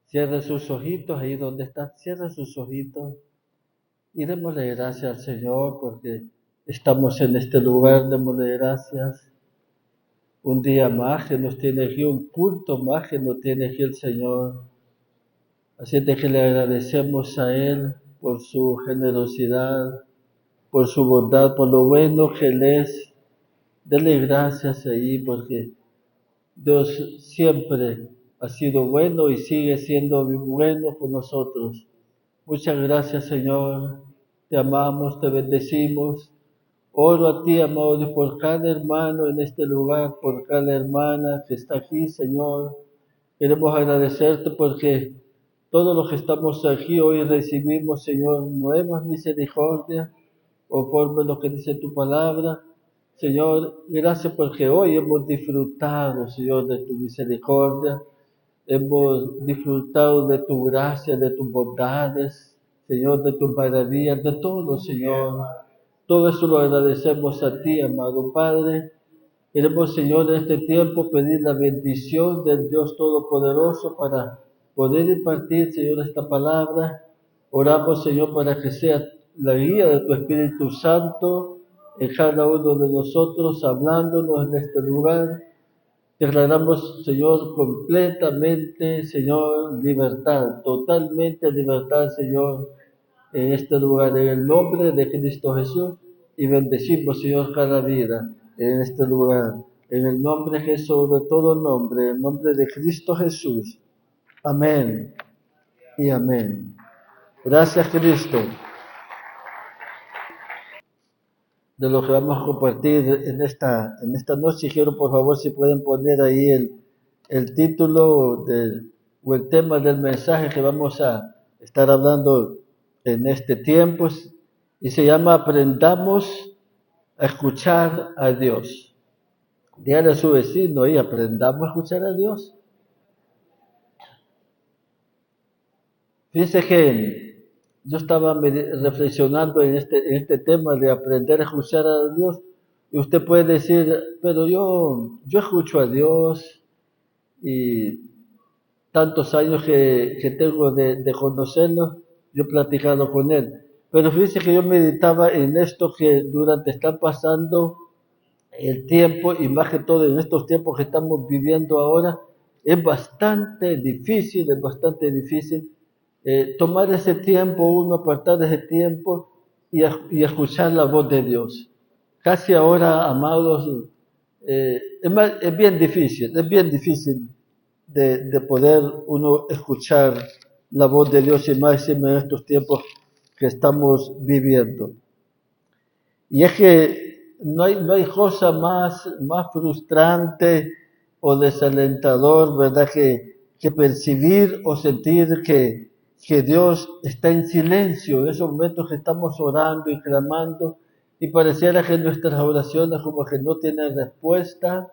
Cierre sus ojitos ahí donde está, cierre sus ojitos y démosle gracias al Señor porque estamos en este lugar, démosle gracias. Un día más que nos tiene aquí, un culto más que nos tiene aquí el Señor. Así de que le agradecemos a Él por su generosidad, por su bondad, por lo bueno que Él es. Dele gracias ahí porque Dios siempre ha sido bueno y sigue siendo bueno con nosotros. Muchas gracias, Señor. Te amamos, te bendecimos. Oro a ti, amado Dios, por cada hermano en este lugar, por cada hermana que está aquí, Señor. Queremos agradecerte porque todos los que estamos aquí hoy recibimos, Señor, nuevas misericordias, conforme a lo que dice tu palabra. Señor, gracias porque hoy hemos disfrutado, Señor, de tu misericordia. Hemos disfrutado de tu gracia, de tus bondades, Señor, de tus maravillas, de todo, Señor. Todo eso lo agradecemos a ti, amado Padre. Queremos, Señor, en este tiempo pedir la bendición del Dios Todopoderoso para poder impartir, Señor, esta palabra. Oramos, Señor, para que sea la guía de tu Espíritu Santo en cada uno de nosotros, hablándonos en este lugar. Declaramos, Señor, completamente, Señor, libertad, totalmente libertad, Señor, en este lugar, en el nombre de Cristo Jesús, y bendecimos, Señor, cada vida en este lugar, en el nombre de Jesús, de todo nombre, en el nombre de Cristo Jesús. Amén y amén. Gracias, Cristo. De lo que vamos a compartir en esta noche, quiero, por favor, si pueden poner ahí el título o el tema del mensaje que vamos a estar hablando en este tiempo, y se llama Aprendamos a escuchar a Dios. Dígale a su vecino y aprendamos a escuchar a Dios. Fíjense que yo estaba reflexionando en este tema de aprender a escuchar a Dios, y usted puede decir, pero yo escucho a Dios y tantos años que tengo de conocerlo, yo he platicado con Él. Pero fíjense que yo meditaba en esto que durante está pasando el tiempo, y más que todo en estos tiempos que estamos viviendo ahora, es bastante difícil, tomar ese tiempo, uno apartar ese tiempo y escuchar la voz de Dios. Casi ahora, amados, es bien difícil de poder uno escuchar la voz de Dios, y más en estos tiempos que estamos viviendo. Y es que no hay cosa más frustrante o desalentador, ¿verdad?, que percibir o sentir que Dios está en silencio en esos momentos que estamos orando y clamando, y pareciera que nuestras oraciones como que no tienen respuesta,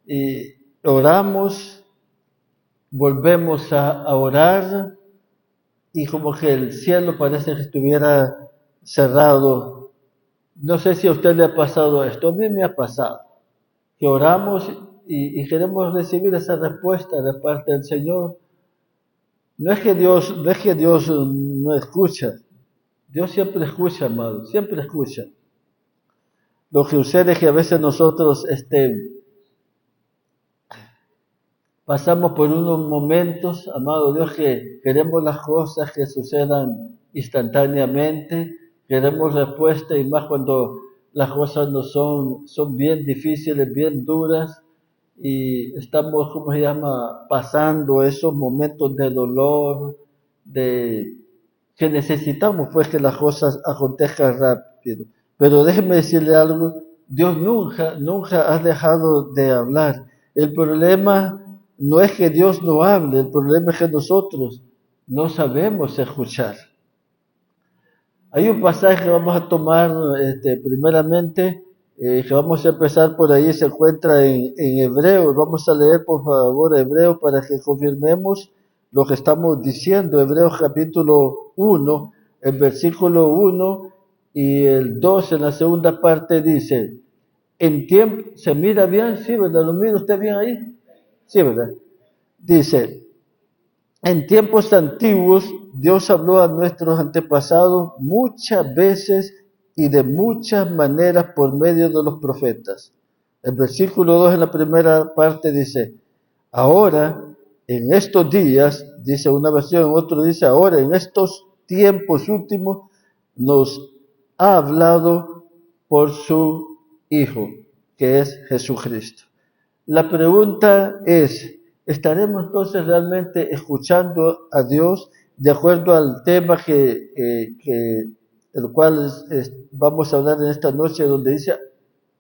y oramos, volvemos a orar, y como que el cielo parece que estuviera cerrado. No sé si a usted le ha pasado esto, a mí me ha pasado, que oramos y queremos recibir esa respuesta de parte del Señor. No es que Dios no escucha, Dios siempre escucha, amado, siempre escucha. Lo que sucede es que a veces nosotros pasamos por unos momentos, amado Dios, que queremos las cosas que sucedan instantáneamente, queremos respuesta, y más cuando las cosas no son bien difíciles, bien duras, y estamos, ¿cómo se llama?, pasando esos momentos de dolor, que necesitamos pues que las cosas acontezcan rápido. Pero déjeme decirle algo, Dios nunca ha dejado de hablar. El problema no es que Dios no hable, el problema es que nosotros no sabemos escuchar. Hay un pasaje que vamos a tomar primeramente, que vamos a empezar por ahí, se encuentra en Hebreos. Vamos a leer, por favor, Hebreos para que confirmemos lo que estamos diciendo. Hebreos capítulo 1, el versículo 1 y el 2 en la segunda parte dice, en tiempo, ¿se mira bien? Sí, ¿verdad? ¿Lo mira usted bien ahí? Sí, ¿verdad? Dice, En tiempos antiguos, Dios habló a nuestros antepasados muchas veces y de muchas maneras por medio de los profetas. El versículo 2 en la primera parte dice, ahora, en estos días, dice una versión, otro dice, ahora, en estos tiempos últimos, nos ha hablado por su Hijo, que es Jesucristo. La pregunta es, ¿estaremos entonces realmente escuchando a Dios de acuerdo al tema el cual vamos a hablar en esta noche, donde dice,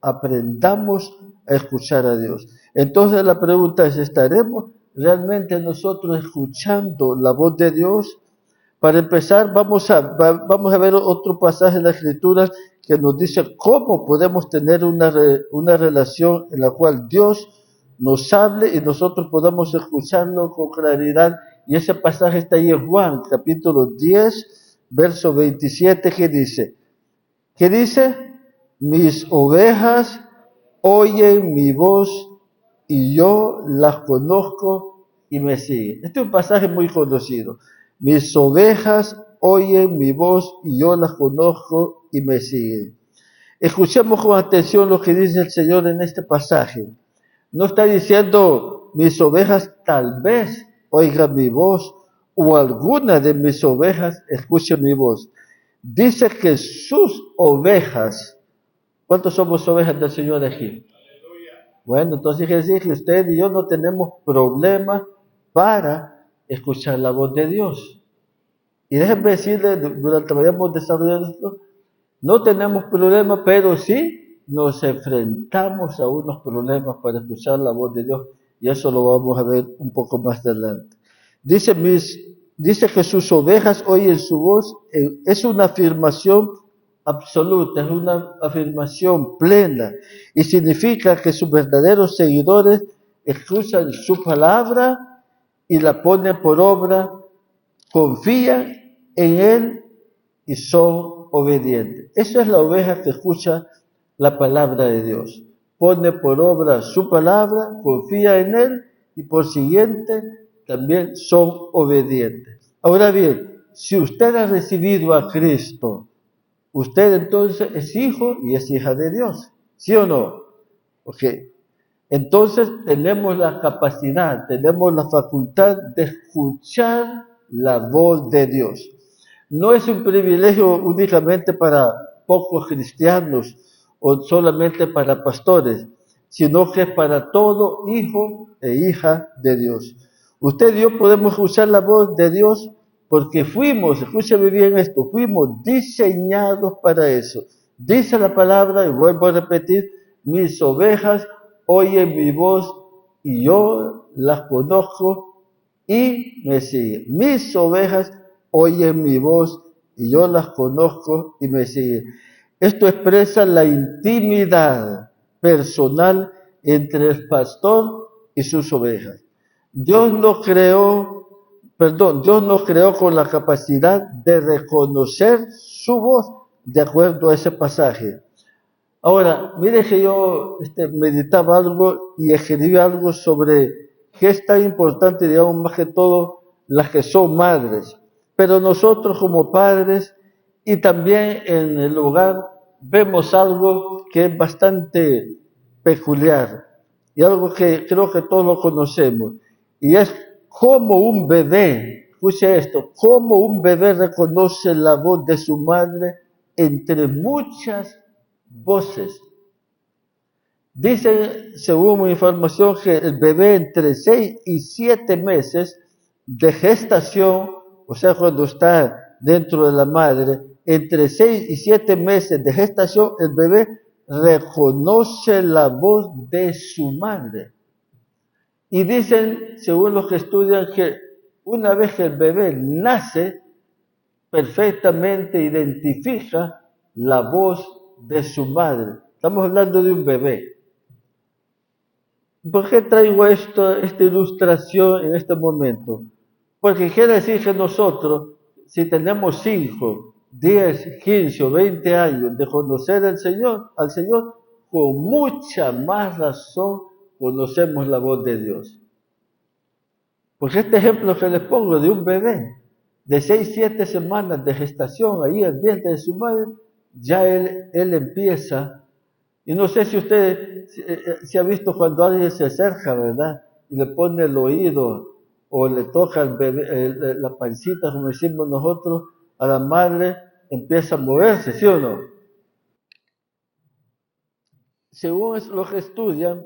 aprendamos a escuchar a Dios? Entonces la pregunta es, ¿estaremos realmente nosotros escuchando la voz de Dios? Para empezar, vamos a ver otro pasaje de la Escritura que nos dice cómo podemos tener una relación en la cual Dios nos hable y nosotros podamos escucharlo con claridad. Y ese pasaje está ahí en Juan, capítulo 10, verso 27, que dice, ¿qué dice? Mis ovejas oyen mi voz y yo las conozco y me siguen. Este es un pasaje muy conocido. Mis ovejas oyen mi voz y yo las conozco y me siguen. Escuchemos con atención lo que dice el Señor en este pasaje. No está diciendo, mis ovejas tal vez oigan mi voz o alguna de mis ovejas escuche mi voz. Dice que sus ovejas, ¿cuántos somos ovejas del Señor aquí? Bueno, entonces quiere decir que usted y yo no tenemos problema para escuchar la voz de Dios. Y déjenme decirle, durante que vayamos desarrollando esto, no tenemos problema, pero sí nos enfrentamos a unos problemas para escuchar la voz de Dios. Y eso lo vamos a ver un poco más adelante. Dice que sus ovejas oyen su voz. Es una afirmación absoluta, es una afirmación plena. Y significa que sus verdaderos seguidores escuchan su palabra y la ponen por obra, confían en Él y son obedientes. Esa es la oveja que escucha la palabra de Dios. Pone por obra su palabra, confía en Él y por siguiente también son obedientes. Ahora bien, si usted ha recibido a Cristo, usted entonces es hijo y es hija de Dios, ¿sí o no? Ok. Entonces tenemos la capacidad, tenemos la facultad de escuchar la voz de Dios. No es un privilegio únicamente para pocos cristianos o solamente para pastores, sino que es para todo hijo e hija de Dios. Usted y yo podemos escuchar la voz de Dios porque fuimos, escúcheme bien esto, fuimos diseñados para eso. Dice la palabra, y vuelvo a repetir, mis ovejas oyen mi voz y yo las conozco y me siguen. Mis ovejas oyen mi voz y yo las conozco y me siguen. Esto expresa la intimidad personal entre el pastor y sus ovejas. Dios nos creó con la capacidad de reconocer su voz de acuerdo a ese pasaje. Ahora, mire que yo meditaba algo y escribí algo sobre qué es tan importante, digamos, más que todo las que son madres. Pero nosotros como padres y también en el hogar vemos algo que es bastante peculiar y algo que creo que todos lo conocemos. Y es como un bebé, escuche esto, como un bebé reconoce la voz de su madre entre muchas voces. Dice, según mi información, que el bebé entre 6 y 7 meses de gestación, o sea, cuando está dentro de la madre, entre 6 y 7 meses de gestación, el bebé reconoce la voz de su madre. Y dicen, según los que estudian, que una vez que el bebé nace, perfectamente identifica la voz de su madre. Estamos hablando de un bebé. ¿Por qué traigo esta ilustración en este momento? Porque quiere decir que nosotros, si tenemos 5, 10, 15 o 20 años de conocer al Señor, con mucha más razón conocemos la voz de Dios. Porque este ejemplo que les pongo de un bebé de 6, 7 semanas de gestación ahí al vientre de su madre, ya él empieza. Y no sé si usted si ha visto cuando alguien se acerca, ¿verdad? Y le pone el oído o le toca el bebé, la pancita, como decimos nosotros, a la madre, empieza a moverse, ¿sí o no? Según lo que estudian,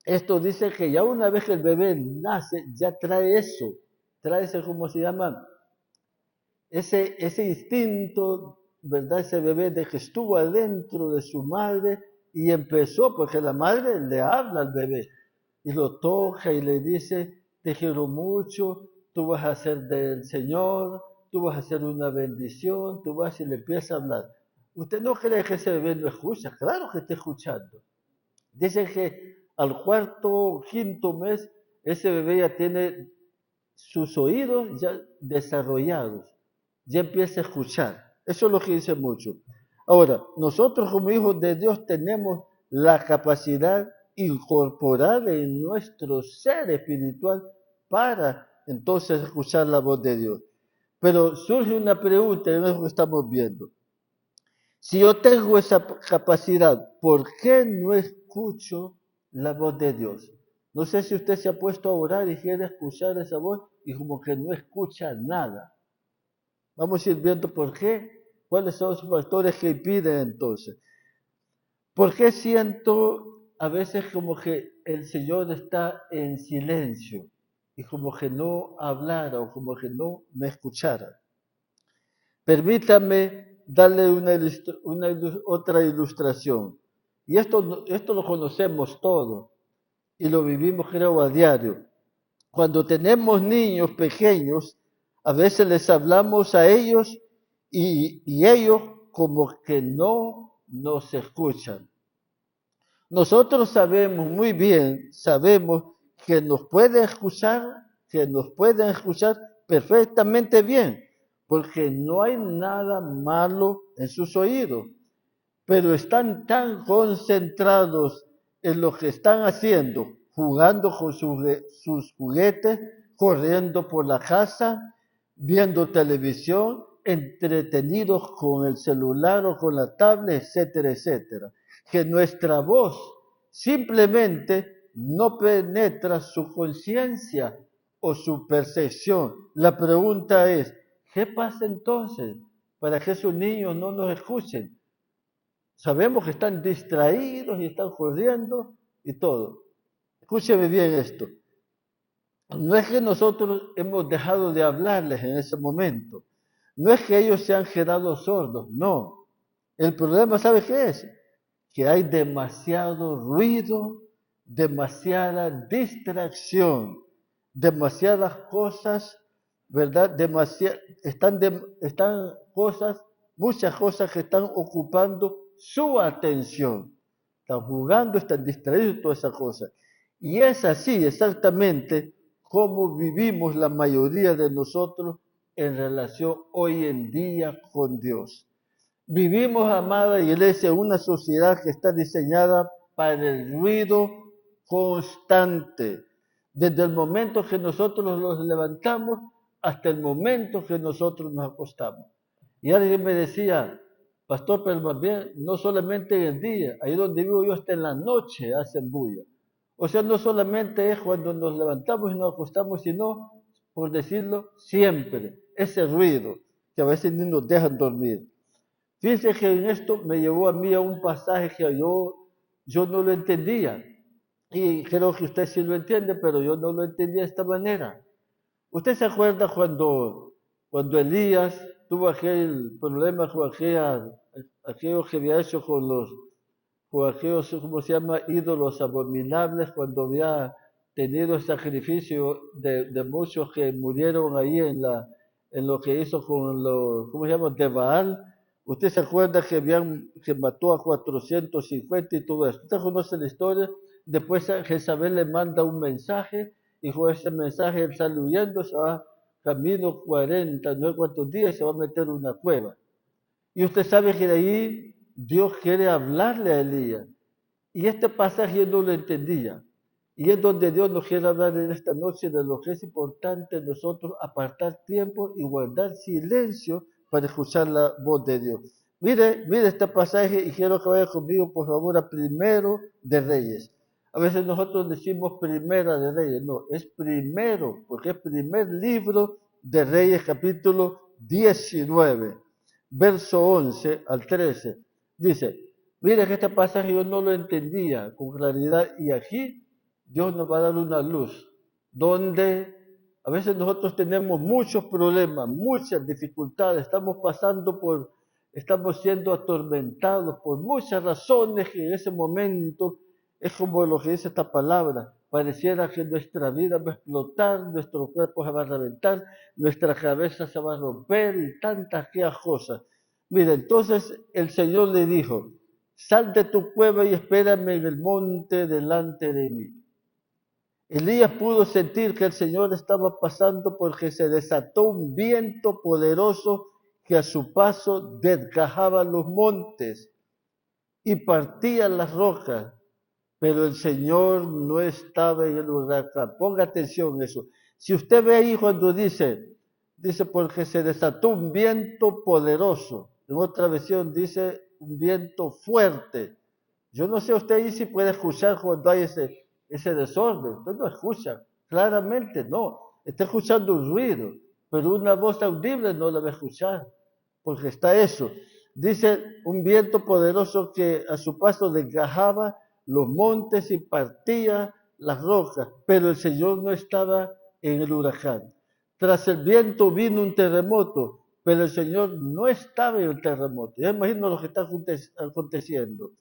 esto dice que ya una vez que el bebé nace, ya trae eso, trae ese, ¿cómo se llama? Ese instinto, ¿verdad? Ese bebé de que estuvo adentro de su madre y empezó, porque la madre le habla al bebé y lo toca y le dice, te quiero mucho, tú vas a ser del Señor, tú vas a ser una bendición, tú vas y le empieza a hablar. ¿Usted no cree que ese bebé no escucha? Claro que está escuchando. Dicen que al cuarto o quinto mes, ese bebé ya tiene sus oídos ya desarrollados, ya empieza a escuchar. Eso es lo que dice mucho. Ahora, nosotros como hijos de Dios tenemos la capacidad incorporada en nuestro ser espiritual para entonces escuchar la voz de Dios. Pero surge una pregunta en lo que estamos viendo. Si yo tengo esa capacidad, ¿por qué no escucho la voz de Dios? No sé si usted se ha puesto a orar y quiere escuchar esa voz y como que no escucha nada. Vamos a ir viendo por qué, cuáles son los factores que impiden entonces. ¿Por qué siento a veces como que el Señor está en silencio y como que no hablara o como que no me escuchara? Permítame darle otra ilustración. Y esto lo conocemos todos y lo vivimos, creo, a diario. Cuando tenemos niños pequeños, a veces les hablamos a ellos y ellos como que no nos escuchan. Nosotros sabemos muy bien, sabemos que nos pueden escuchar perfectamente bien, porque no hay nada malo en sus oídos, pero están tan concentrados en lo que están haciendo, jugando con sus juguetes, corriendo por la casa, viendo televisión, entretenidos con el celular o con la tablet, etcétera, etcétera, que nuestra voz simplemente no penetra su conciencia o su percepción. La pregunta es, ¿qué pasa entonces para que esos niños no nos escuchen? Sabemos que están distraídos y están corriendo y todo. Escúcheme bien esto. No es que nosotros hemos dejado de hablarles en ese momento. No es que ellos se han quedado sordos, no. El problema, ¿sabe qué es? Que hay demasiado ruido, demasiada distracción, demasiadas cosas, ¿verdad? Están cosas, muchas cosas que están ocupando su atención. Están jugando, están distraídos, todas esas cosas. Y es así exactamente como vivimos la mayoría de nosotros en relación hoy en día con Dios. Vivimos, amada iglesia, en una sociedad que está diseñada para el ruido constante, desde el momento que nosotros nos levantamos hasta el momento que nosotros nos acostamos. Y alguien me decía, pastor, pero más bien, no solamente en el día, ahí donde vivo yo, hasta en la noche hacen bulla. O sea, no solamente es cuando nos levantamos y nos acostamos, sino, por decirlo, siempre, ese ruido que a veces ni nos dejan dormir. Fíjense que en esto me llevó a mí a un pasaje que yo no lo entendía. Y creo que usted sí lo entiende, pero yo no lo entendía de esta manera. ¿Usted se acuerda cuando Elías tuvo aquel problema con aquello que había hecho con aquellos, ¿cómo se llama?, ídolos abominables, cuando había tenido el sacrificio de muchos que murieron ahí en lo que hizo con los, ¿cómo se llama?, de Baal? ¿Usted se acuerda que mató a 450 y todo eso? ¿Usted conoce la historia? Después Jezabel le manda un mensaje y con ese mensaje él sale huyendo, se va camino 40, no sé cuántos días, se va a meter en una cueva. Y usted sabe que de ahí Dios quiere hablarle a Elías. Y este pasaje yo no lo entendía. Y es donde Dios nos quiere hablar en esta noche de lo que es importante nosotros apartar tiempo y guardar silencio para escuchar la voz de Dios. Mire este pasaje y quiero que vaya conmigo, por favor, a Primero de Reyes. A veces nosotros decimos Primera de Reyes, no, es primero, porque es primer libro de Reyes, capítulo 19, verso 11 al 13. Dice, mire que este pasaje yo no lo entendía con claridad y aquí Dios nos va a dar una luz, donde a veces nosotros tenemos muchos problemas, muchas dificultades, estamos siendo atormentados por muchas razones que en ese momento es como lo que dice esta palabra, pareciera que nuestra vida va a explotar, nuestro cuerpo se va a reventar, nuestra cabeza se va a romper y tantas cosas. Mira, entonces el Señor le dijo, sal de tu cueva y espérame en el monte delante de mí. Elías pudo sentir que el Señor estaba pasando porque se desató un viento poderoso que a su paso desgajaba los montes y partía las rocas, pero el Señor no estaba en el huracán. Ponga atención a eso. Si usted ve ahí cuando dice porque se desató un viento poderoso, en otra versión dice un viento fuerte. Yo no sé usted ahí si puede escuchar cuando hay ese desorden. Usted no escucha, claramente no. Está escuchando un ruido, pero una voz audible no la va a escuchar, porque está eso. Dice un viento poderoso que a su paso desgajaba los montes y partía las rocas, pero el Señor no estaba en el huracán. Tras el viento vino un terremoto, pero el Señor no estaba en el terremoto. Ya imagino lo que está aconteciendo.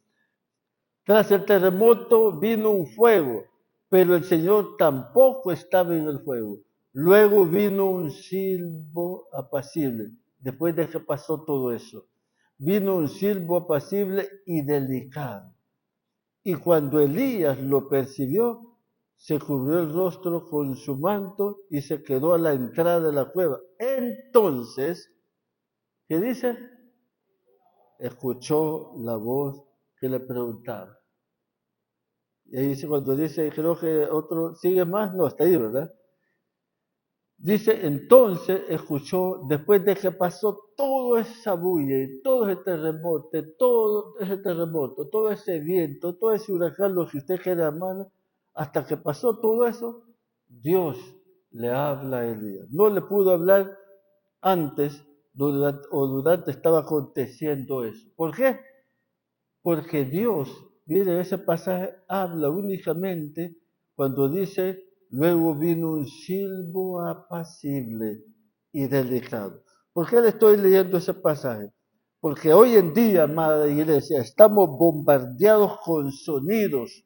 Tras el terremoto vino un fuego, pero el Señor tampoco estaba en el fuego. Luego vino un silbo apacible, después de que pasó todo eso. Vino un silbo apacible y delicado. Y cuando Elías lo percibió, se cubrió el rostro con su manto y se quedó a la entrada de la cueva. Entonces, ¿qué dice? Escuchó la voz que le preguntaba. Y ahí dice, cuando dice, creo que otro sigue más, no, hasta ahí, ¿verdad? Dice, entonces escuchó, después de que pasó toda esa bulla y todo ese terremoto, todo ese viento, todo ese huracán, lo que usted quiera llamar, hasta que pasó todo eso, Dios le habla a Elías. No le pudo hablar antes o durante estaba aconteciendo eso. ¿Por qué? Porque Dios, miren, ese pasaje habla únicamente cuando dice, luego vino un silbo apacible y delicado. ¿Por qué le estoy leyendo ese pasaje? Porque hoy en día, amada iglesia, estamos bombardeados con sonidos,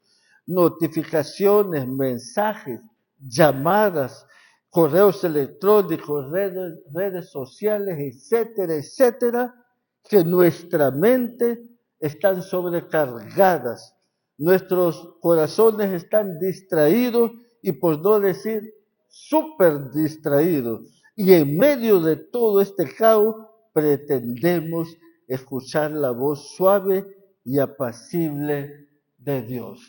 notificaciones, mensajes, llamadas, correos electrónicos, redes sociales, etcétera, etcétera, que nuestra mente están sobrecargadas, nuestros corazones están distraídos y por no decir súper distraídos. Y en medio de todo este caos pretendemos escuchar la voz suave y apacible de Dios.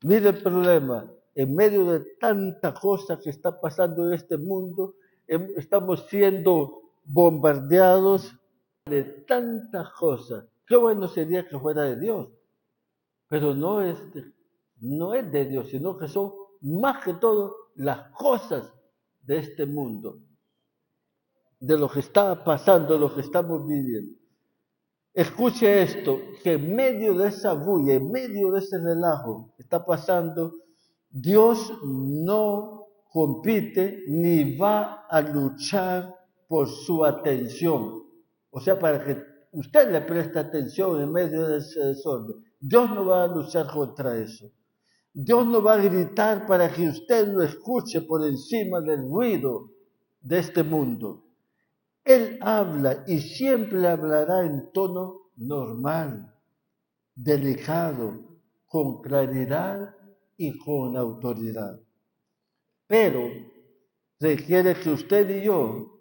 Mire el problema, en medio de tanta cosa que está pasando en este mundo, estamos siendo bombardeados de tantas cosas. Qué bueno sería que fuera de Dios, pero no es de Dios, sino que son más que todo las cosas de este mundo, de lo que está pasando, de lo que estamos viviendo. Escuche esto, que en medio de esa bulla, en medio de ese relajo que está pasando, Dios no compite ni va a luchar por su atención. O sea, para que usted le preste atención en medio de ese desorden. Dios no va a luchar contra eso. Dios no va a gritar para que usted lo escuche por encima del ruido de este mundo. Él habla y siempre hablará en tono normal, delicado, con claridad y con autoridad. Pero requiere que usted y yo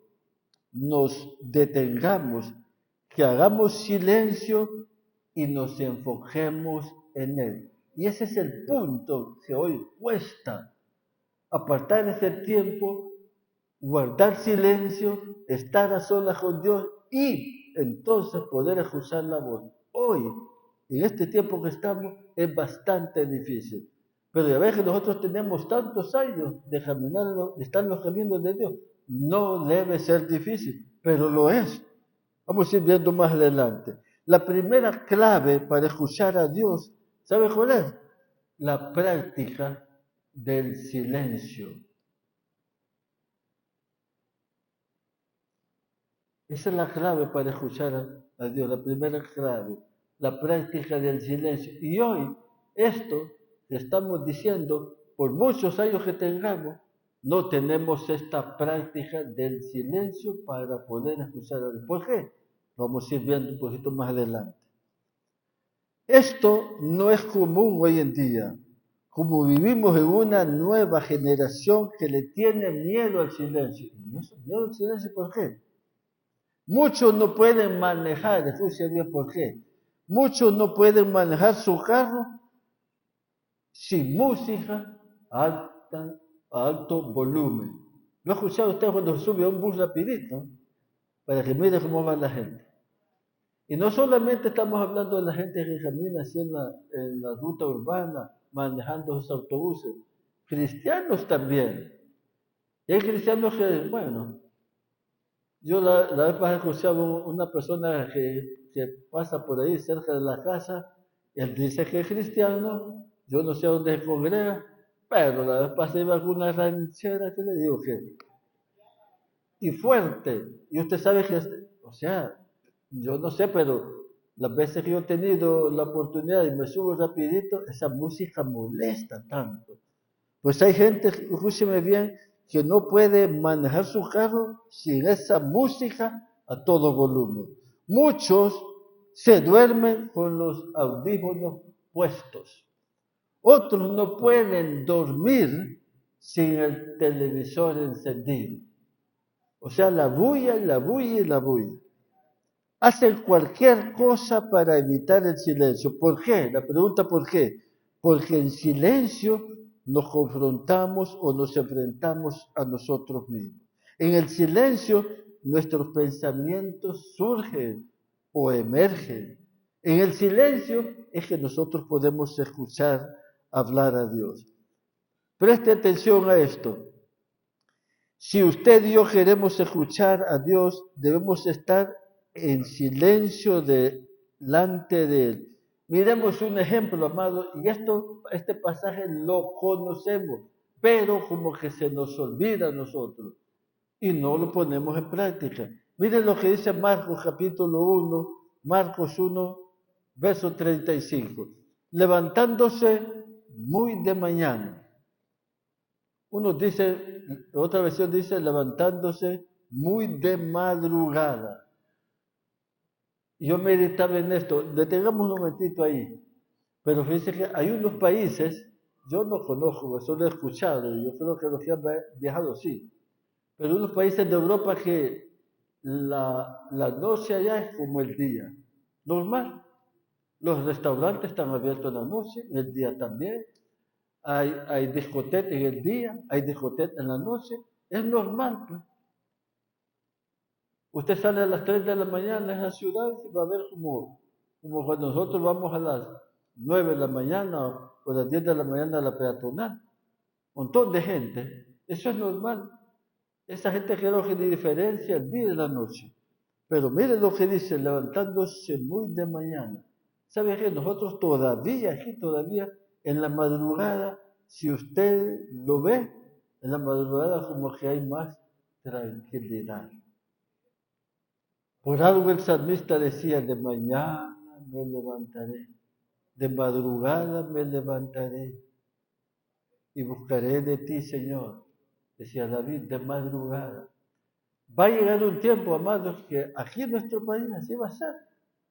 nos detengamos, que hagamos silencio y nos enfoquemos en Él. Y ese es el punto que hoy cuesta. Apartar ese tiempo, guardar silencio, estar a solas con Dios y entonces poder escuchar la voz. Hoy, en este tiempo que estamos, es bastante difícil. Pero ya ves que nosotros tenemos tantos años de caminar, de estar en los caminos de Dios. No debe ser difícil, pero lo es. Vamos a ir viendo más adelante. La primera clave para escuchar a Dios, ¿sabe cuál es? La práctica del silencio. Esa es la clave para escuchar a Dios, la primera clave, la práctica del silencio. Y hoy, esto que estamos diciendo, por muchos años que tengamos, no tenemos esta práctica del silencio para poder escuchar a Dios. ¿Por qué? Vamos a ir viendo un poquito más adelante. Esto no es común hoy en día, como vivimos en una nueva generación que le tiene miedo al silencio. ¿Y eso, miedo al silencio por qué? Muchos no pueden manejar, escuchen bien por qué. Muchos no pueden manejar su carro sin música a alto volumen. ¿Lo ha escuchado usted cuando sube a un bus rapidito? Para que mire cómo va la gente. Y no solamente estamos hablando de la gente que camina así en la ruta urbana, manejando esos autobuses. Cristianos también. Y hay cristianos que, bueno, yo la vez pasada escuchaba una persona que pasa por ahí cerca de la casa, él dice que es cristiano, yo no sé dónde se congrega, pero la vez pasada iba con una ranchera que le digo que, y fuerte, y usted sabe que, o sea, yo no sé, pero las veces que yo he tenido la oportunidad y me subo rapidito, esa música molesta tanto. Pues hay gente, escúcheme bien, que no puede manejar su carro sin esa música a todo volumen. Muchos se duermen con los audífonos puestos. Otros no pueden dormir sin el televisor encendido. O sea, la bulla y la bulla y la bulla. Hacen cualquier cosa para evitar el silencio. ¿Por qué? La pregunta ¿por qué? Porque en silencio nos confrontamos o nos enfrentamos a nosotros mismos. En el silencio nuestros pensamientos surgen o emergen. En el silencio es que nosotros podemos escuchar hablar a Dios. Preste atención a esto. Si usted y yo queremos escuchar a Dios, debemos estar en silencio delante de Él. Miremos un ejemplo, amado, y este pasaje lo conocemos, pero como que se nos olvida a nosotros y no lo ponemos en práctica. Miren lo que dice Marcos capítulo 1, Marcos 1, verso 35. Levantándose muy de mañana. Uno dice, otra versión dice levantándose muy de madrugada. Yo meditaba en esto, detengamos un momentito ahí, pero fíjense que hay unos países, yo no conozco, solo he escuchado, y yo creo que los que han viajado sí, pero unos países de Europa que la noche allá es como el día, normal. Los restaurantes están abiertos en la noche, el día también. Hay discoteca en el día, hay discoteca en la noche, es normal, pues. Usted sale a las 3 de la mañana en la ciudad y va a ver como cuando nosotros vamos a las 9 de la mañana o a las 10 de la mañana a la peatonal. Un montón de gente. Eso es normal. Esa gente creo que ni diferencia el día y la noche. Pero mire lo que dice, levantándose muy de mañana. ¿Sabe qué? Nosotros todavía, aquí todavía, en la madrugada, si usted lo ve, en la madrugada como que hay más tranquilidad. Por algo el salmista decía, de mañana me levantaré, de madrugada me levantaré y buscaré de ti, Señor. Decía David, de madrugada. Va a llegar un tiempo, amados, que aquí en nuestro país así va a ser.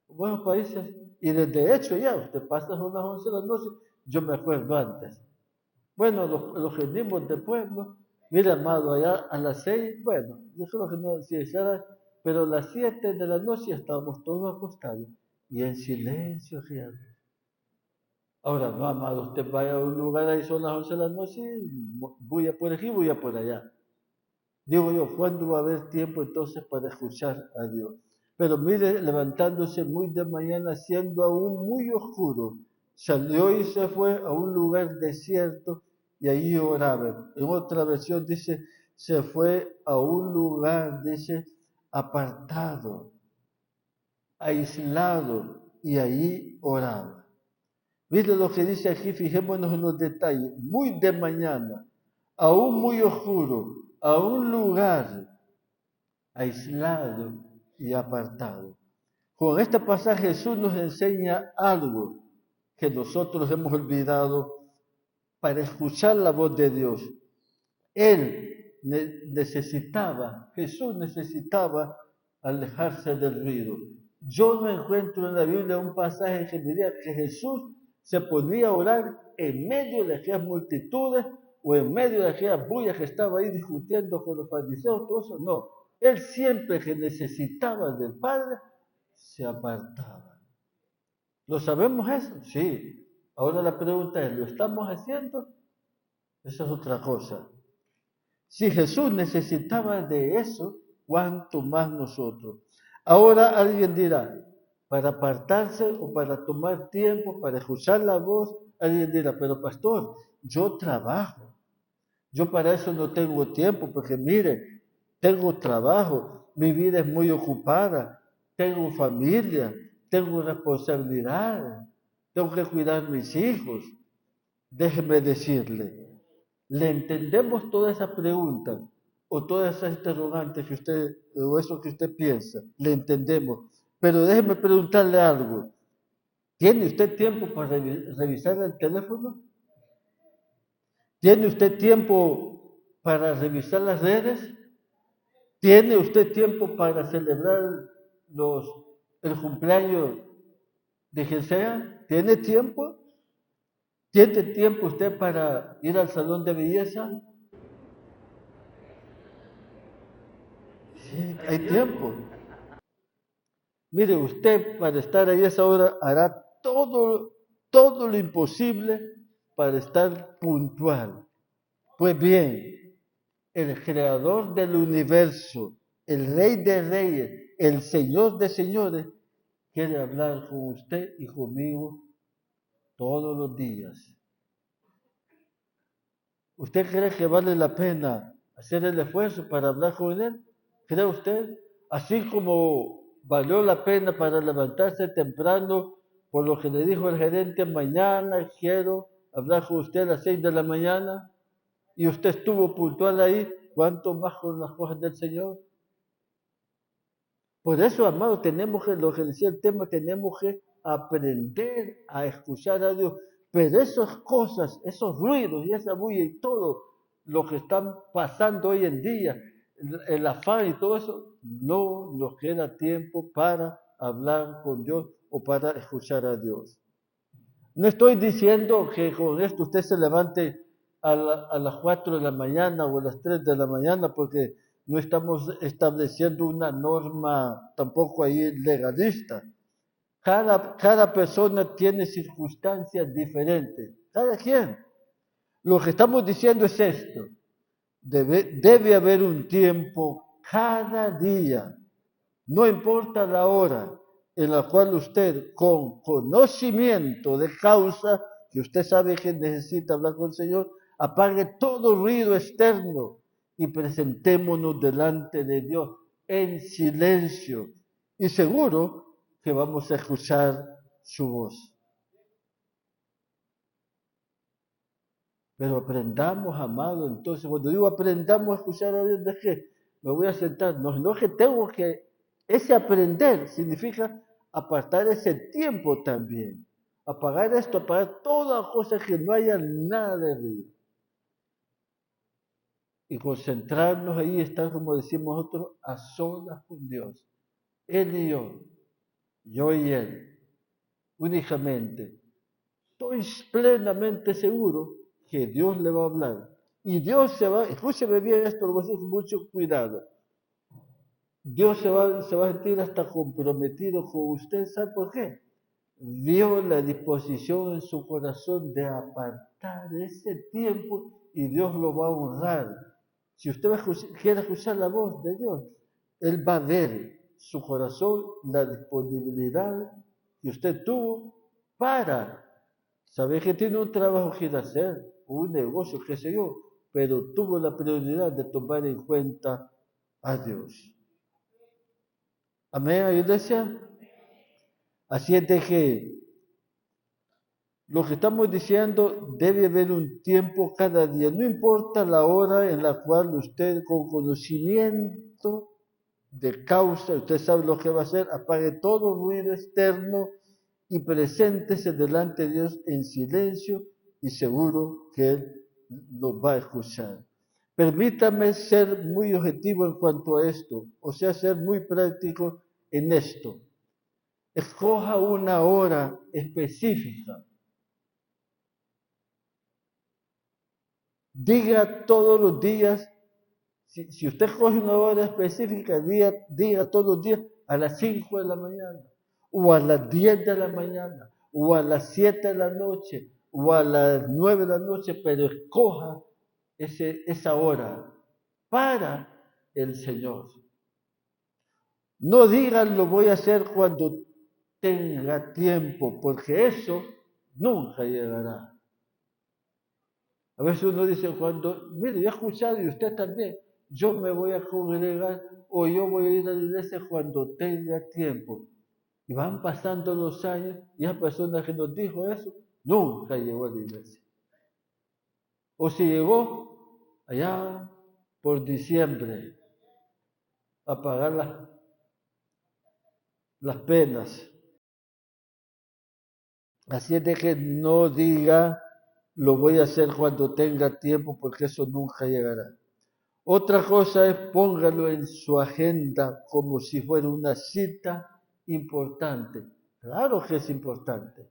En buenos países, y desde hecho ya, usted pasa a las 11 de la noche, yo me acuerdo antes. Bueno, los rendimos de pueblo, mira, amado, allá a las 6, bueno, yo creo que no, si echara, pero a las 7 de la noche estábamos todos acostados y en silencio, fíjate. Ahora, no, amado, usted vaya a un lugar, ahí son las 11 de la noche, voy a por aquí, voy a por allá. Digo yo, ¿cuándo va a haber tiempo entonces para escuchar a Dios? Pero mire, levantándose muy de mañana, siendo aún muy oscuro, salió y se fue a un lugar desierto y allí oraba. En otra versión dice, se fue a un lugar, dice, apartado, aislado, y allí oraba. Mire lo que dice aquí, fijémonos en los detalles. Muy de mañana, aún muy oscuro, a un lugar aislado y apartado. Con este pasaje Jesús nos enseña algo que nosotros hemos olvidado para escuchar la voz de Dios. Jesús necesitaba alejarse del ruido. Yo no encuentro en la Biblia un pasaje que me diga que Jesús se ponía a orar en medio de aquellas multitudes o en medio de aquellas bullas que estaba ahí discutiendo con los fariseos, todo eso. No, él siempre que necesitaba del Padre, se apartaba. ¿Lo sabemos eso? Sí. Ahora la pregunta es, ¿lo estamos haciendo? Esa es otra cosa. Si Jesús necesitaba de eso, ¿cuánto más nosotros? Ahora alguien dirá, para apartarse o para tomar tiempo, para escuchar la voz, alguien dirá, pero pastor, yo trabajo, yo para eso no tengo tiempo, porque mire, tengo trabajo, mi vida es muy ocupada, tengo familia, tengo responsabilidades, tengo que cuidar a mis hijos. Déjeme decirle, le entendemos todas esas preguntas o todas esas interrogantes que usted, o eso que usted piensa, le entendemos. Pero déjeme preguntarle algo. ¿Tiene usted tiempo para revisar el teléfono? ¿Tiene usted tiempo para revisar las redes? ¿Tiene usted tiempo para celebrar el cumpleaños de quien sea? ¿Tiene tiempo? ¿Tiene tiempo usted para ir al salón de belleza? Sí, hay tiempo. Mire, usted para estar ahí a esa hora hará todo lo imposible para estar puntual. Pues bien, el creador del universo, el rey de reyes, el señor de señores, quiere hablar con usted y conmigo todos los días. ¿Usted cree que vale la pena hacer el esfuerzo para hablar con él? ¿Cree usted? Así como valió la pena para levantarse temprano, por lo que le dijo el gerente, mañana quiero hablar con usted a las 6 de la mañana, y usted estuvo puntual ahí, ¿cuánto más con las cosas del Señor? Por eso, amado, tenemos que, lo que decía el tema, tenemos que aprender a escuchar a Dios. Pero esas cosas, esos ruidos y esa bulla y todo lo que están pasando hoy en día, el afán y todo eso, no nos queda tiempo para hablar con Dios o para escuchar a Dios. No estoy diciendo que con esto usted se levante a las 4 de la mañana o a las 3 de la mañana, porque no estamos estableciendo una norma tampoco ahí legalista. Cada persona tiene circunstancias diferentes, cada quien. Lo que estamos diciendo es esto, debe haber un tiempo cada día, no importa la hora, en la cual usted, con conocimiento de causa, que usted sabe que necesita hablar con el Señor, apague todo ruido externo y presentémonos delante de Dios en silencio. Y seguro que vamos a escuchar su voz. Pero aprendamos, amado, entonces, cuando digo aprendamos a escuchar a Dios, ¿de qué? Me voy a sentar. No, no que tengo que, ese aprender significa apartar ese tiempo también. Apagar esto, apagar todas cosas que no haya nada de ruido. Y concentrarnos ahí, estar, como decimos nosotros, a solas con Dios. Él y yo y Él, únicamente. Estoy plenamente seguro que Dios le va a hablar. Y Dios se va, escúcheme bien esto, lo voy a decir con mucho cuidado. Dios se va a sentir hasta comprometido con usted, ¿sabe por qué? vio la disposición en su corazón de apartar ese tiempo y Dios lo va a honrar. Si usted quiere escuchar la voz de Dios, Él va a ver su corazón, la disponibilidad que usted tuvo para saber que tiene un trabajo que ir a hacer, un negocio, qué sé yo, pero tuvo la prioridad de tomar en cuenta a Dios. Amén, iglesia. Así es de que lo que estamos diciendo debe haber un tiempo cada día, no importa la hora en la cual usted con conocimiento de causa, usted sabe lo que va a hacer, apague todo ruido externo y preséntese delante de Dios en silencio y seguro que Él nos va a escuchar. Permítame ser muy objetivo en cuanto a esto, o sea, ser muy práctico en esto. Escoja una hora específica. Diga todos los días, si usted coge una hora específica, diga todos los días a las 5 de la mañana, o a las 10 de la mañana, o a las 7 de la noche, o a las 9 de la noche, pero escoja esa hora para el Señor. No digan lo voy a hacer cuando tenga tiempo, porque eso nunca llegará. A veces uno dice, mire, yo he escuchado y usted también, yo me voy a congregar o yo voy a ir a la iglesia cuando tenga tiempo. Y van pasando los años y esa persona que nos dijo eso nunca llegó a la iglesia. O si llegó allá por diciembre a pagar las penas. Así es de que no diga, lo voy a hacer cuando tenga tiempo, porque eso nunca llegará. Otra cosa es póngalo en su agenda como si fuera una cita importante. Claro que es importante,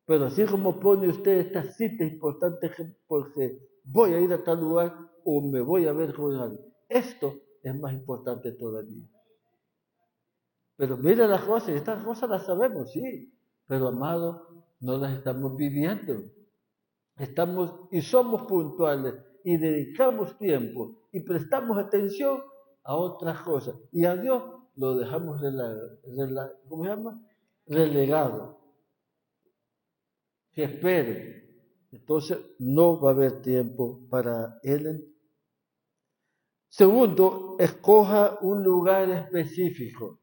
pero así como pone usted esta cita importante porque voy a ir a tal lugar o me voy a ver con alguien, esto es más importante todavía. Pero mire las cosas, estas cosas las sabemos, sí, pero amado, no las estamos viviendo. Estamos y somos puntuales y dedicamos tiempo y prestamos atención a otras cosas. Y a Dios lo dejamos ¿cómo se llama? Relegado. Que espere. Entonces no va a haber tiempo para Él. Segundo, escoja un lugar específico.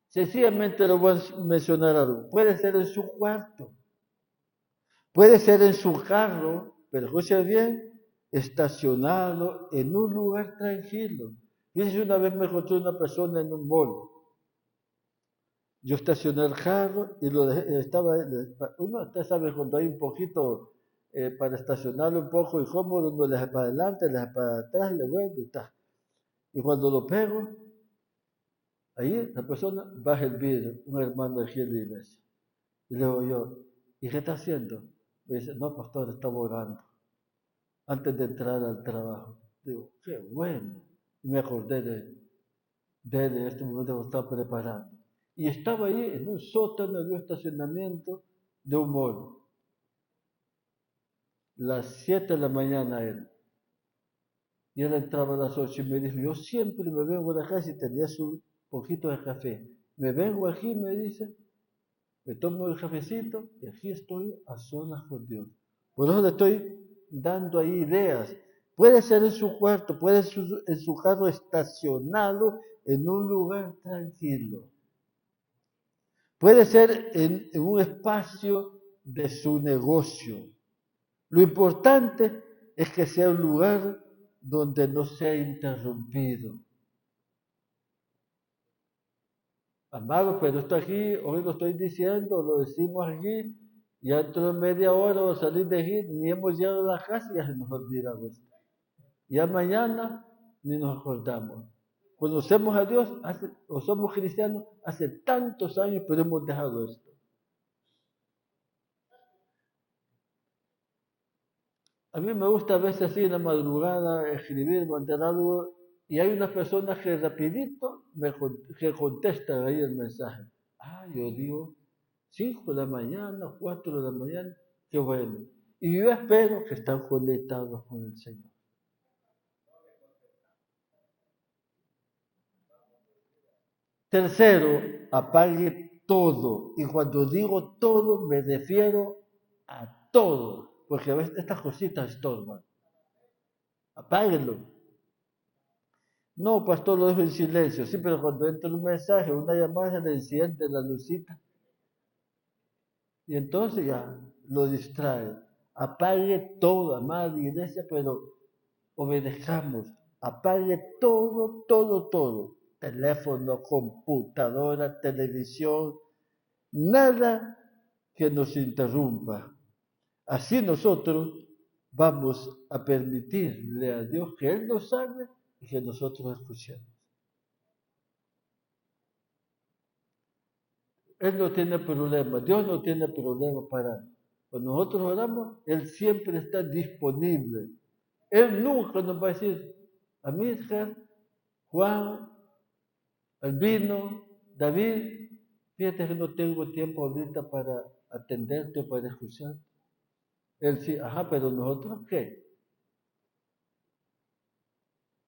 Sencillamente lo voy a mencionar algo. Puede ser en su cuarto. Puede ser en su carro, pero escuche bien, estacionado en un lugar tranquilo. Fíjense, una vez me encontré una persona en un mall. Yo estacioné el carro y lo dejé, usted sabe, cuando hay un poquito para estacionarlo un poco incómodo, uno le deja para adelante, le deja para atrás, le vuelve y tal. Y cuando lo pego, ahí la persona baja el vidrio, un hermano de aquí en la iglesia. Y le digo yo, ¿y qué está haciendo? Me dice, no, pastor, estaba orando antes de entrar al trabajo. Digo, qué bueno. Y me acordé de este momento que estaba preparando. Y estaba ahí en un sótano de un estacionamiento de un mall. Las 7 de la mañana era. Y él entraba a las 8 y me dijo, yo siempre me vengo a la casa y tenía un poquito de café. Me vengo aquí, me dice, me tomo el cafecito y aquí estoy a solas con Dios. Por eso le estoy dando ahí ideas. Puede ser en su cuarto, puede ser en su carro estacionado en un lugar tranquilo. Puede ser en un espacio de su negocio. Lo importante es que sea un lugar donde no sea interrumpido. Amado, pero esto aquí, hoy lo estoy diciendo, lo decimos aquí, y dentro de media hora o salir de aquí, ni hemos llegado a la casa y ya se nos ha olvidado esto. Ya mañana ni nos acordamos. Conocemos a Dios o somos cristianos hace tantos años, pero hemos dejado esto. A mí me gusta a veces así en la madrugada escribir, mandar algo, y hay unas personas que rapidito que contestan ahí el mensaje. Ah, yo digo, 5 de la mañana, 4 de la mañana, qué bueno. Y yo espero que están conectados con el Señor. Tercero, apague todo. Y cuando digo todo, me refiero a todo. Porque a veces estas cositas estorban. Apáguenlo. No, pastor, lo dejo en silencio. Sí, pero cuando entra un mensaje, una llamada, le enciende la lucita. Y entonces ya lo distrae. Apague todo, amada iglesia, pero obedezcamos. Apague todo, todo, todo. Teléfono, computadora, televisión, nada que nos interrumpa. Así nosotros vamos a permitirle a Dios que Él nos hable y que nosotros escuchemos. Él no tiene problema, Dios no tiene problema para... Cuando nosotros oramos, Él siempre está disponible. Él nunca nos va a decir, Amílcar, Juan, Albino, David, fíjate que no tengo tiempo ahorita para atenderte o para escuchar. Él sí, ajá, pero nosotros qué.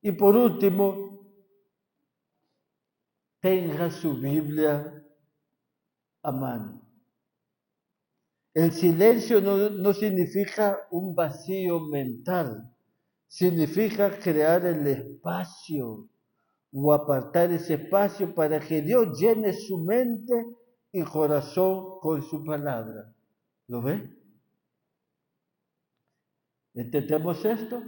Y por último, tenga su Biblia a mano. El silencio no significa un vacío mental, significa crear el espacio o apartar ese espacio para que Dios llene su mente y corazón con su palabra. ¿Lo ve? ¿Entendemos esto?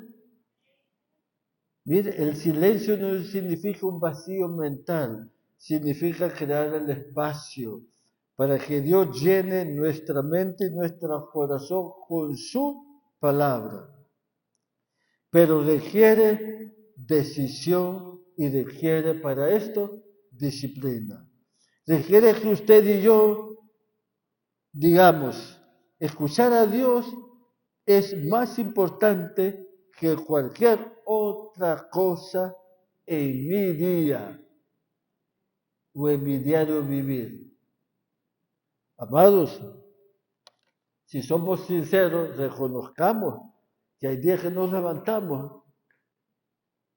Mire, el silencio no significa un vacío mental, significa crear el espacio para que Dios llene nuestra mente y nuestro corazón con su palabra. Pero requiere decisión y requiere para esto disciplina. Requiere que usted y yo digamos, escuchar a Dios es más importante que cualquier otra cosa en mi día o en mi diario vivir. Amados, si somos sinceros, reconozcamos que hay días que nos levantamos.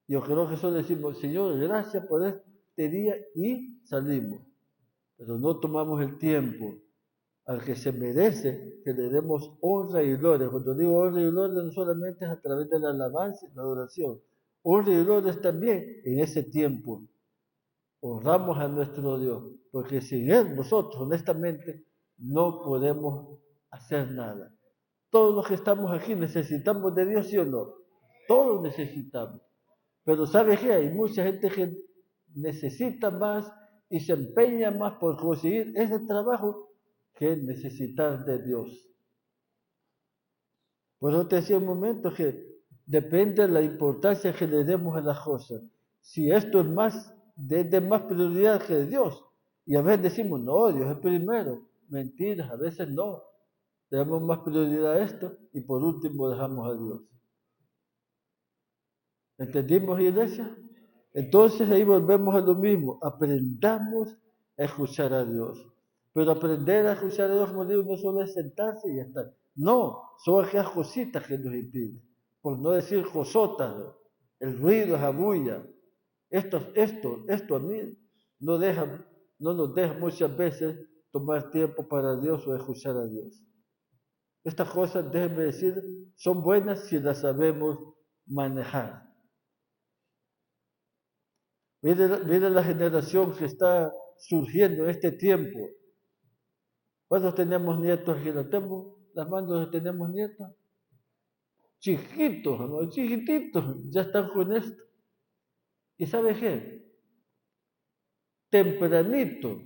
Yo creo que solo decimos, Señor, gracias por este día y salimos. Pero no tomamos el tiempo al que se merece que le demos honra y gloria. Cuando digo honra y gloria, no solamente es a través de la alabanza y la adoración. Honra y gloria es también en ese tiempo. Honramos a nuestro Dios, porque sin Él nosotros, honestamente, no podemos hacer nada. Todos los que estamos aquí necesitamos de Dios, ¿sí o no? Todos necesitamos. Pero ¿sabe qué? Hay mucha gente que necesita más y se empeña más por conseguir ese trabajo que necesitar de Dios. Por eso te decía un momento que depende de la importancia que le demos a las cosas. Si esto es más, de más prioridad que Dios. Y a veces decimos, no, Dios es primero. Mentiras, a veces no. Le damos más prioridad a esto y por último dejamos a Dios. ¿Entendimos, iglesia? Entonces ahí volvemos a lo mismo. Aprendamos a escuchar a Dios. Pero aprender a escuchar a Dios, como digo, no solo es sentarse y ya está. No, son aquellas cositas que nos impiden. Por no decir cosotas, el ruido, la bulla. Esto a mí no, no nos deja muchas veces tomar tiempo para Dios o escuchar a Dios. Estas cosas, déjenme decir, son buenas si las sabemos manejar. Mire la generación que está surgiendo en este tiempo. ¿Cuántos tenemos nietos aquí? ¿Tenemos las manos? ¿Tenemos nietos? Chiquitos, ¿no? Chiquititos, ya están con esto. ¿Y sabe qué? Tempranito.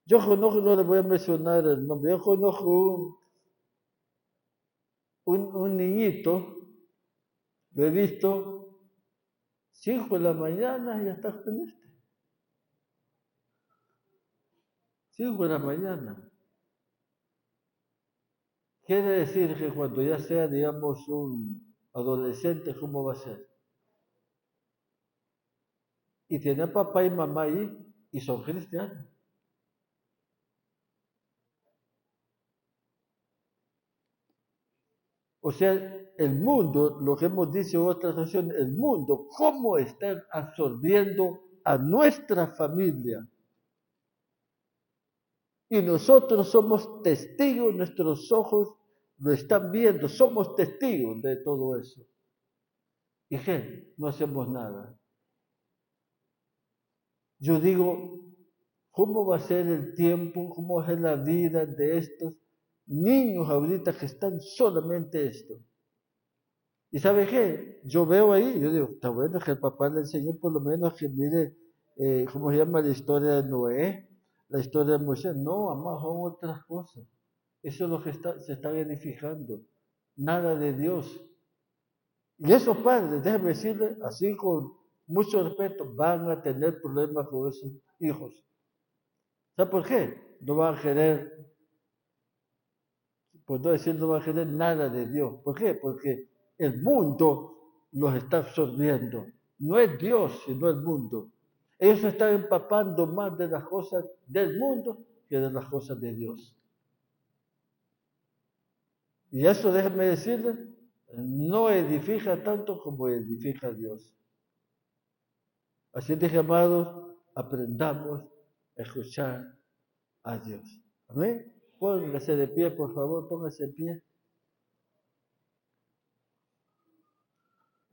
Yo conozco, no le voy a mencionar el nombre, yo conozco un niñito, lo he visto 5 de la mañana y ya está con este. 5 de la mañana. Quiere decir que cuando ya sea, digamos, un adolescente, ¿cómo va a ser? Y tiene papá y mamá ahí y son cristianos. O sea, el mundo, lo que hemos dicho en otras ocasiones, el mundo, cómo está absorbiendo a nuestra familia. Y nosotros somos testigos, nuestros ojos lo están viendo, somos testigos de todo eso. ¿Y qué? No hacemos nada. Yo digo, ¿cómo va a ser el tiempo? ¿Cómo va a ser la vida de estos niños ahorita que están solamente esto? ¿Y sabe qué? Yo veo ahí, yo digo, está bueno que el papá le enseñó por lo menos que mire, ¿cómo se llama la historia de Noé? La historia de Moisés. No, además son otras cosas. Eso es lo que se está edificando. Nada de Dios. Y esos padres, déjenme decirles, así con mucho respeto, van a tener problemas con esos hijos. ¿Sabe por qué? No van a querer, por no decir, no van a querer nada de Dios. ¿Por qué? Porque el mundo los está absorbiendo. No es Dios, sino el mundo. Ellos se están empapando más de las cosas del mundo que de las cosas de Dios. Y eso, déjenme decirles, no edifica tanto como edifica Dios. Así es que, amados, aprendamos a escuchar a Dios. Amén. Póngase de pie, por favor, póngase de pie.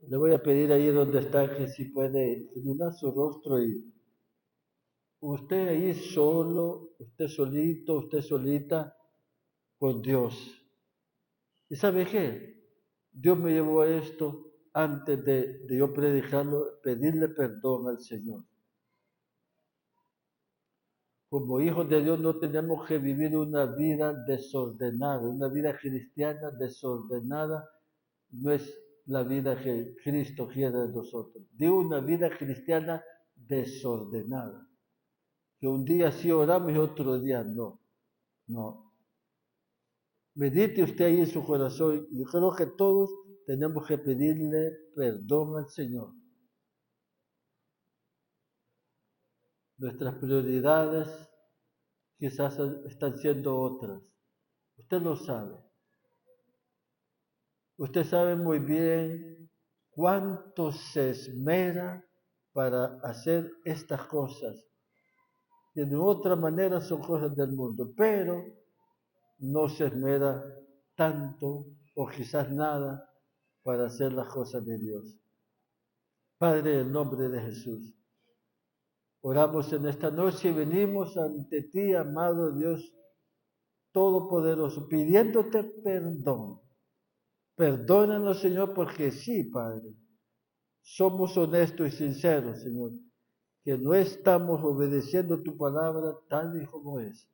Le voy a pedir ahí donde está que si puede inclinar su rostro y usted ahí solo, usted solito, usted solita con Dios. ¿Y sabe qué? Dios me llevó a esto antes de yo predicarlo, pedirle perdón al Señor. Como hijos de Dios no tenemos que vivir una vida desordenada, una vida cristiana desordenada no es la vida que Cristo quiere de nosotros. De una vida cristiana desordenada. Que un día sí oramos y otro día no. No. Medite usted ahí en su corazón. Yo creo que todos tenemos que pedirle perdón al Señor. Nuestras prioridades quizás están siendo otras. Usted lo sabe. Usted sabe muy bien cuánto se esmera para hacer estas cosas. Y de otra manera son cosas del mundo, pero no se esmera tanto o quizás nada para hacer las cosas de Dios. Padre, en nombre de Jesús, oramos en esta noche y venimos ante ti, amado Dios Todopoderoso, pidiéndote perdón. Perdónanos, Señor, porque sí, Padre, somos honestos y sinceros, Señor, que no estamos obedeciendo tu palabra tal y como es.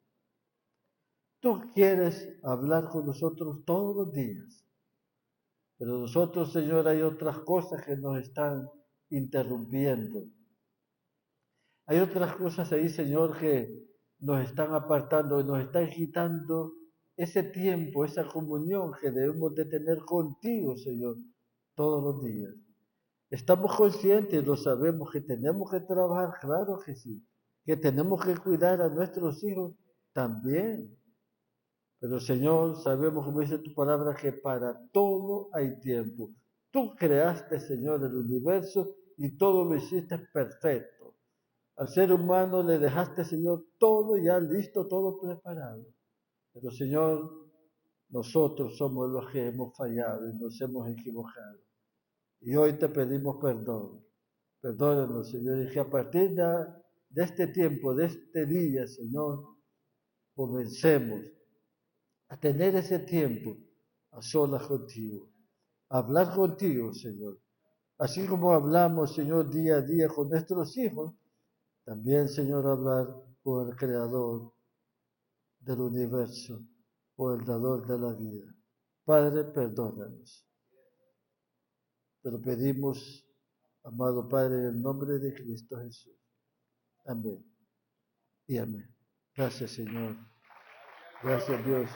Tú quieres hablar con nosotros todos los días, pero nosotros, Señor, hay otras cosas que nos están interrumpiendo. Hay otras cosas ahí, Señor, que nos están apartando, nos están quitando ese tiempo, esa comunión que debemos de tener contigo, Señor, todos los días. Estamos conscientes, lo sabemos, que tenemos que trabajar, claro que sí, que tenemos que cuidar a nuestros hijos también. Pero Señor, sabemos, como dice tu palabra, que para todo hay tiempo. Tú creaste, Señor, el universo y todo lo hiciste perfecto. Al ser humano le dejaste, Señor, todo ya listo, todo preparado. Pero Señor, nosotros somos los que hemos fallado y nos hemos equivocado. Y hoy te pedimos perdón. Perdónanos, Señor, y que a partir de este tiempo, de este día, Señor, comencemos a tener ese tiempo a solas contigo, a hablar contigo, Señor. Así como hablamos, Señor, día a día con nuestros hijos, también, Señor, hablar con el Creador del universo, o el dador de la vida. Padre, perdónanos. Te lo pedimos, amado Padre, en el nombre de Cristo Jesús. Amén y amén. Gracias, Señor. Gracias, Dios.